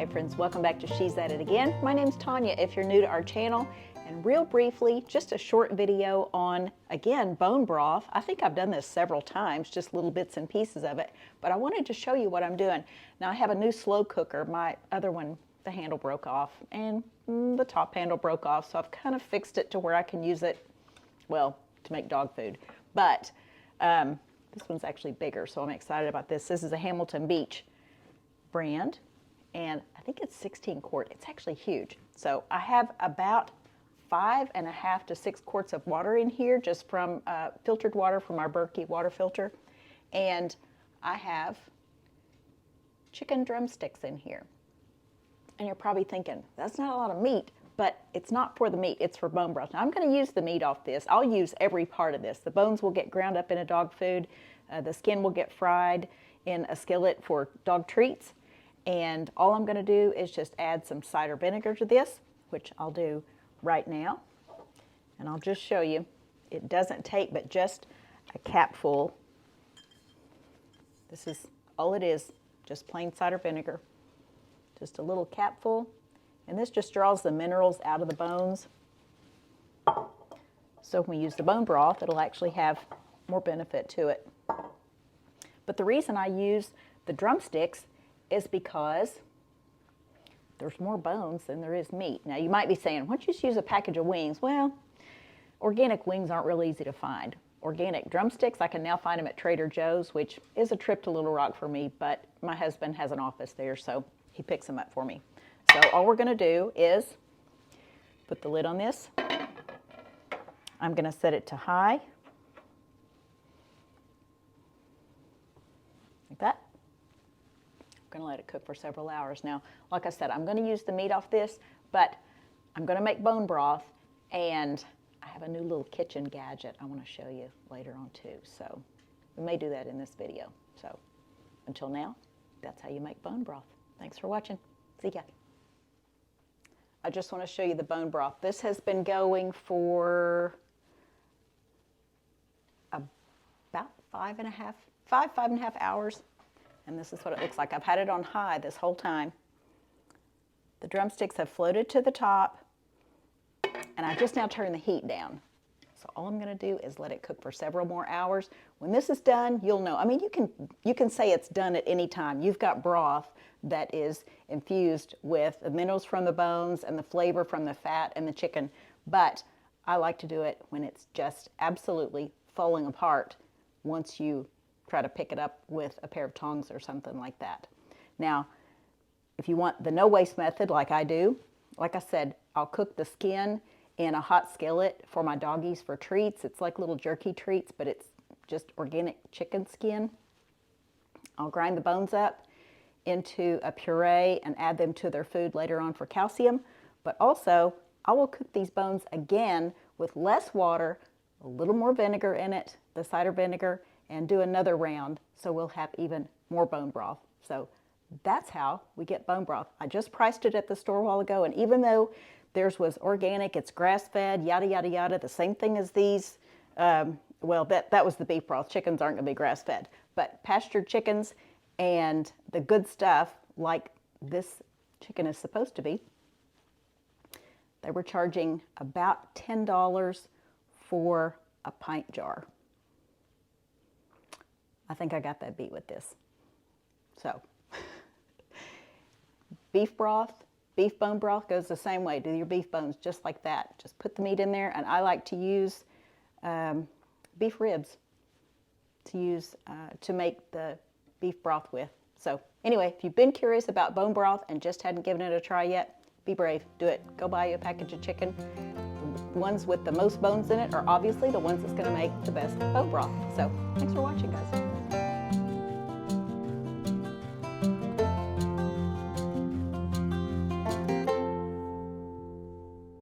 Hey friends, welcome back to She's At It Again. My name's Tanya if you're new to our channel. And real briefly, just a short video on, again, bone broth. I think I've done this several times, just little bits and pieces of it. But I wanted to show you what I'm doing. Now I have a new slow cooker. My other one, the handle broke off and the top handle broke off. So I've kind of fixed it to where I can use it, well, to make dog food. But this one's actually bigger, so I'm excited about this. This is a Hamilton Beach brand, and I think it's 16 quart. It's actually huge. So I have about 5.5 to 6 quarts of water in here, just from filtered water from our Berkey water filter. And I have chicken drumsticks in here. And you're probably thinking, that's not a lot of meat, but it's not for the meat, it's for bone broth. Now I'm gonna use the meat off this. I'll use every part of this. The bones will get ground up in a dog food. The skin will get fried in a skillet for dog treats. And all I'm gonna do is just add some cider vinegar to this, which I'll do right now. And I'll just show you. It doesn't take but just a capful. This is all it is, just plain cider vinegar. Just a little capful. And this just draws the minerals out of the bones. So when we use the bone broth, it'll actually have more benefit to it. But the reason I use the drumsticks is because there's more bones than there is meat. Now you might be saying, why don't you just use a package of wings? Well, organic wings aren't real easy to find. Organic drumsticks, I can now find them at Trader Joe's, which is a trip to Little Rock for me, but my husband has an office there, so he picks them up for me. So all we're gonna do is put the lid on this. I'm gonna set it to high, like that. I'm gonna let it cook for several hours. Now, like I said, I'm gonna use the meat off this, but I'm gonna make bone broth, and I have a new little kitchen gadget I wanna show you later on too. So we may do that in this video. So until now, that's how you make bone broth. Thanks for watching. See ya. I just want to show you the bone broth. This has been going for about 5.5 hours. And this is what it looks like. I've had it on high this whole time. The drumsticks have floated to the top, and I just now turned the heat down. So all I'm going to do is let it cook for several more hours. When this is done, you'll know. I mean, you can say it's done at any time. You've got broth that is infused with the minerals from the bones and the flavor from the fat and the chicken. But I like to do it when it's just absolutely falling apart once you try to pick it up with a pair of tongs or something like that. Now, if you want the no waste method like I do, like I said, I'll cook the skin in a hot skillet for my doggies for treats. It's like little jerky treats, but it's just organic chicken skin. I'll grind the bones up into a puree and add them to their food later on for calcium. But also, I will cook these bones again with less water, a little more vinegar in it, the cider vinegar, and do another round, so we'll have even more bone broth. So that's how we get bone broth. I just priced it at the store a while ago, and even though theirs was organic, it's grass-fed, yada, yada, yada, the same thing as these, well, that was the beef broth. Chickens aren't gonna be grass-fed, but pastured chickens and the good stuff, like this chicken is supposed to be, they were charging about $10 for a pint jar. I think I got that beat with this. So, beef broth, beef bone broth goes the same way. Do your beef bones just like that. Just put the meat in there, and I like to use beef ribs to make the beef broth with. So anyway, if you've been curious about bone broth and just hadn't given it a try yet, be brave, do it. Go buy you a package of chicken. The ones with the most bones in it are obviously the ones that's gonna make the best bone broth. So thanks for watching, guys.